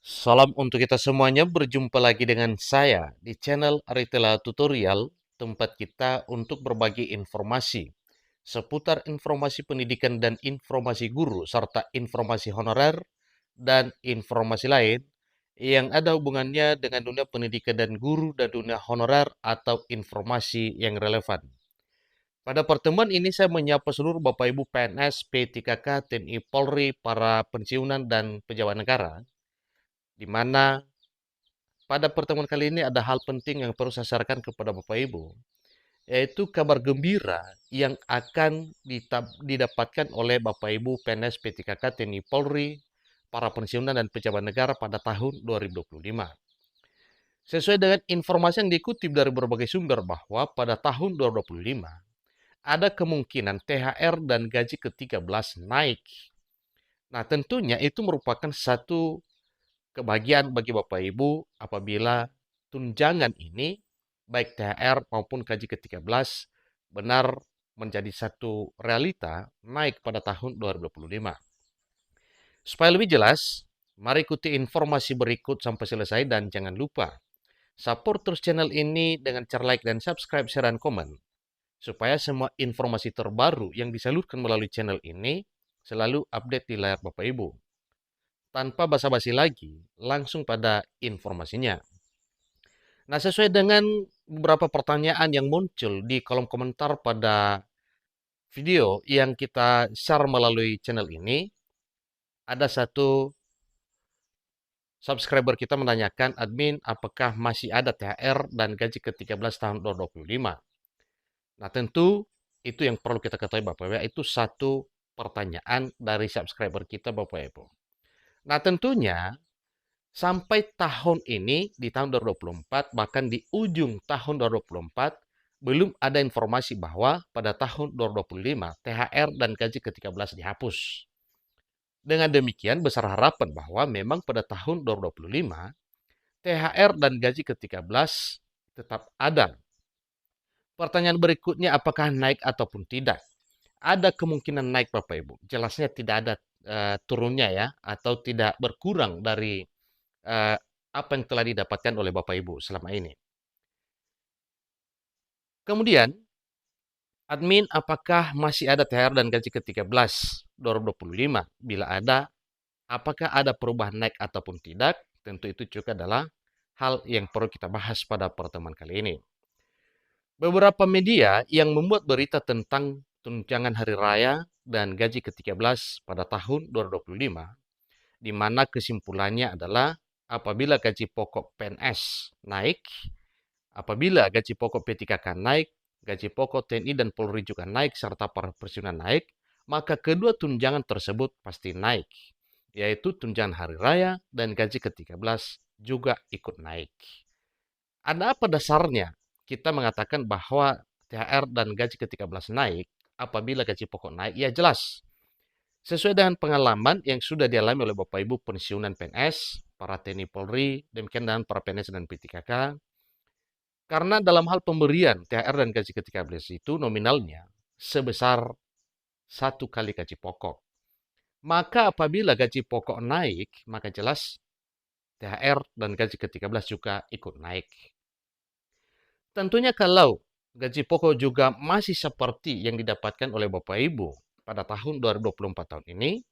Salam untuk kita semuanya, berjumpa lagi dengan saya di channel Aritela Tutorial, tempat kita untuk berbagi informasi seputar informasi pendidikan dan informasi guru, serta informasi honorer dan informasi lain yang ada hubungannya dengan dunia pendidikan dan guru dan dunia honorer atau informasi yang relevan. Pada pertemuan ini saya menyapa seluruh Bapak Ibu PNS, P3K, TNI Polri, para pensiunan dan pejabat negara, di mana pada pertemuan kali ini ada hal penting yang perlu saya sarankan kepada Bapak Ibu, yaitu kabar gembira yang akan didapatkan oleh Bapak Ibu PNS P3K TNI Polri, para pensiunan dan pejabat negara pada tahun 2025. Sesuai dengan informasi yang dikutip dari berbagai sumber bahwa pada tahun 2025 ada kemungkinan THR dan gaji ke-13 naik. Nah, tentunya itu merupakan satu kebahagiaan bagi Bapak Ibu apabila tunjangan ini, baik THR maupun gaji ke-13, benar menjadi satu realita naik pada tahun 2025. Supaya lebih jelas, mari ikuti informasi berikut sampai selesai dan jangan lupa support terus channel ini dengan cara like dan subscribe, share, dan komen supaya semua informasi terbaru yang disalurkan melalui channel ini selalu update di layar Bapak Ibu. Tanpa basa-basi lagi, langsung pada informasinya. Nah, sesuai dengan beberapa pertanyaan yang muncul di kolom komentar pada video yang kita share melalui channel ini, ada satu subscriber kita menanyakan, admin, apakah masih ada THR dan gaji ke-13 tahun 2025? Nah, tentu itu yang perlu kita ketahui Bapak Ibu, itu satu pertanyaan dari subscriber kita Bapak Ibu. Nah, tentunya sampai tahun ini, di tahun 2024, bahkan di ujung tahun 2024, belum ada informasi bahwa pada tahun 2025 THR dan gaji ke-13 dihapus. Dengan demikian, besar harapan bahwa memang pada tahun 2025 THR dan gaji ke-13 tetap ada. Pertanyaan berikutnya, apakah naik ataupun tidak? Ada kemungkinan naik Bapak Ibu. Jelasnya tidak ada turunnya ya, atau tidak berkurang dari apa yang telah didapatkan oleh Bapak Ibu selama ini. Kemudian, admin, apakah masih ada THR dan gaji ke-13 2025? Bila ada, apakah ada perubahan naik ataupun tidak? Tentu itu juga adalah hal yang perlu kita bahas pada pertemuan kali ini. Beberapa media yang membuat berita tentang tunjangan hari raya dan gaji ke-13 pada tahun 2025, di mana kesimpulannya adalah apabila gaji pokok PNS naik, apabila gaji pokok P3K naik, gaji pokok TNI dan Polri juga naik, serta para pensiunan naik, maka kedua tunjangan tersebut pasti naik, yaitu tunjangan hari raya dan gaji ke-13 juga ikut naik. Ada apa dasarnya kita mengatakan bahwa THR dan gaji ke-13 naik apabila gaji pokok naik? Ya jelas, sesuai dengan pengalaman yang sudah dialami oleh Bapak Ibu pensiunan PNS, para TNI Polri, demikian dengan para PNS dan P3K, karena dalam hal pemberian THR dan gaji ke-13 itu nominalnya sebesar satu kali gaji pokok. Maka apabila gaji pokok naik, maka jelas THR dan gaji ke-13 juga ikut naik. Tentunya kalau gaji pokok juga masih seperti yang didapatkan oleh Bapak Ibu pada tahun 2024 tahun ini,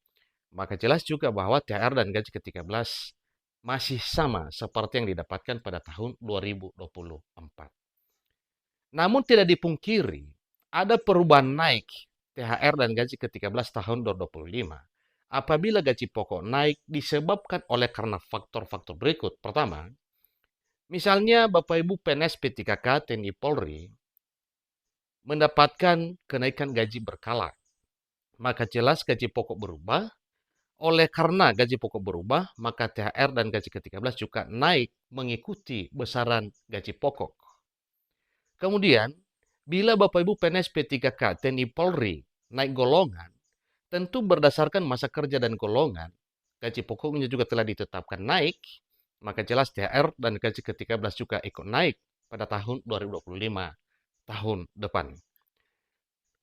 maka jelas juga bahwa THR dan gaji ke-13 masih sama seperti yang didapatkan pada tahun 2024. Namun tidak dipungkiri, ada perubahan naik THR dan gaji ke-13 tahun 2025. Apabila gaji pokok naik disebabkan oleh karena faktor-faktor berikut. Pertama, misalnya Bapak Ibu PNS P3K TNI Polri mendapatkan kenaikan gaji berkala. Maka jelas gaji pokok berubah. Oleh karena gaji pokok berubah, maka THR dan gaji ke-13 juga naik mengikuti besaran gaji pokok. Kemudian, bila Bapak Ibu PNS P3K TNI Polri naik golongan, tentu berdasarkan masa kerja dan golongan, gaji pokoknya juga telah ditetapkan naik, maka jelas THR dan gaji ke-13 juga ikut naik pada tahun 2025, tahun depan.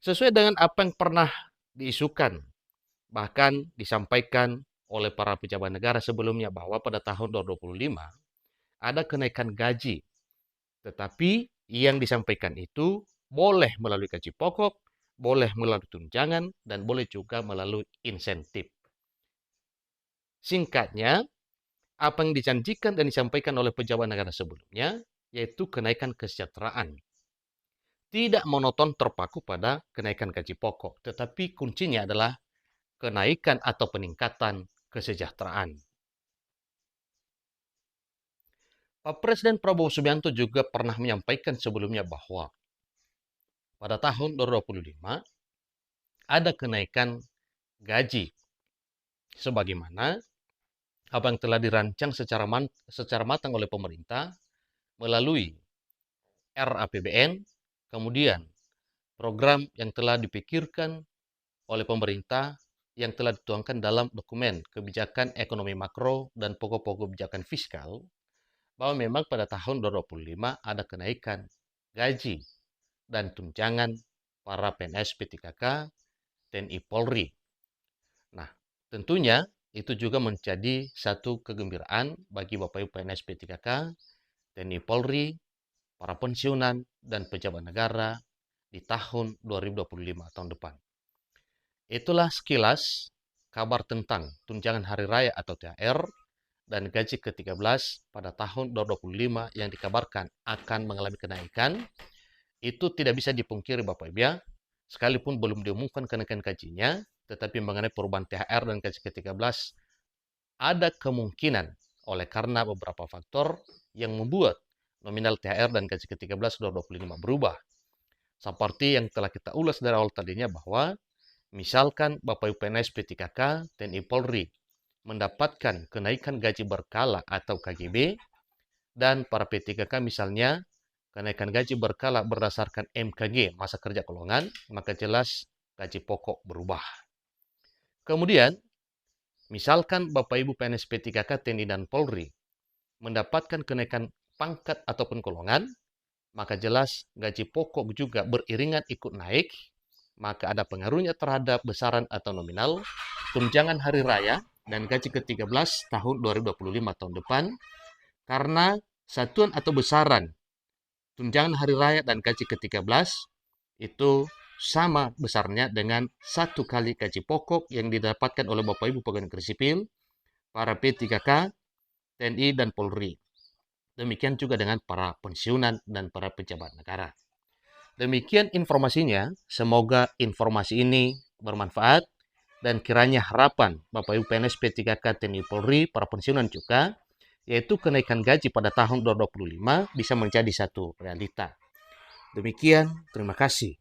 Sesuai dengan apa yang pernah diisukan, bahkan disampaikan oleh para pejabat negara sebelumnya bahwa pada tahun 2025 ada kenaikan gaji. Tetapi yang disampaikan itu boleh melalui gaji pokok, boleh melalui tunjangan, dan boleh juga melalui insentif. Singkatnya, apa yang dijanjikan dan disampaikan oleh pejabat negara sebelumnya, yaitu kenaikan kesejahteraan. Tidak monoton terpaku pada kenaikan gaji pokok, tetapi kuncinya adalah kenaikan atau peningkatan kesejahteraan. Pak Presiden Prabowo Subianto juga pernah menyampaikan sebelumnya bahwa pada tahun 2025 ada kenaikan gaji sebagaimana apa yang telah dirancang secara matang oleh pemerintah melalui RAPBN, kemudian program yang telah dipikirkan oleh pemerintah yang telah dituangkan dalam dokumen kebijakan ekonomi makro dan pokok-pokok kebijakan fiskal, bahwa memang pada tahun 2025 ada kenaikan gaji dan tunjangan para PNS P3K, TNI Polri. Nah, tentunya itu juga menjadi satu kegembiraan bagi Bapak Ibu PNS P3K, TNI Polri, para pensiunan, dan pejabat negara di tahun 2025 tahun depan. Itulah sekilas kabar tentang tunjangan hari raya atau THR dan gaji ke-13 pada tahun 2025 yang dikabarkan akan mengalami kenaikan. Itu tidak bisa dipungkiri Bapak Ibu ya, sekalipun belum diumumkan kenaikan gajinya, tetapi mengenai perubahan THR dan gaji ke-13 ada kemungkinan oleh karena beberapa faktor yang membuat nominal THR dan gaji ke-13 2025 berubah. Seperti yang telah kita ulas dari awal tadinya bahwa misalkan Bapak Ibu PNS P3K, TNI Polri mendapatkan kenaikan gaji berkala atau KGB, dan para P3K misalnya kenaikan gaji berkala berdasarkan MKG, masa kerja golongan, maka jelas gaji pokok berubah. Kemudian, misalkan Bapak Ibu PNS P3K, TNI, dan Polri mendapatkan kenaikan pangkat ataupun golongan, maka jelas gaji pokok juga beriringan ikut naik, maka ada pengaruhnya terhadap besaran atau nominal tunjangan hari raya dan gaji ke-13 tahun 2025 tahun depan, karena satuan atau besaran tunjangan hari raya dan gaji ke-13 itu sama besarnya dengan 1 kali gaji pokok yang didapatkan oleh Bapak Ibu pegawai negeri sipil, para P3K, TNI, dan Polri. Demikian juga dengan para pensiunan dan para pejabat negara. Demikian informasinya, semoga informasi ini bermanfaat dan kiranya harapan Bapak Ibu PNS P3K, TNI, Polri, para pensiunan juga, yaitu kenaikan gaji pada tahun 2025 bisa menjadi satu realita. Demikian, terima kasih.